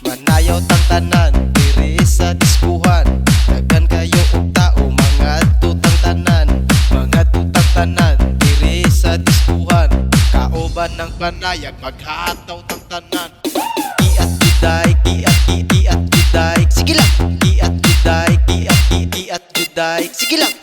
Manayaw tang tanan diri sa diskuhan. Daghan kayo og tao mga tutang tanan. Mga tutang tanan diri sa diskuhan. Kauban ng panayag maghataw tang tanan. Iat juday, iat juday. Sige lang. Iat juday, iat juday. Sige lang.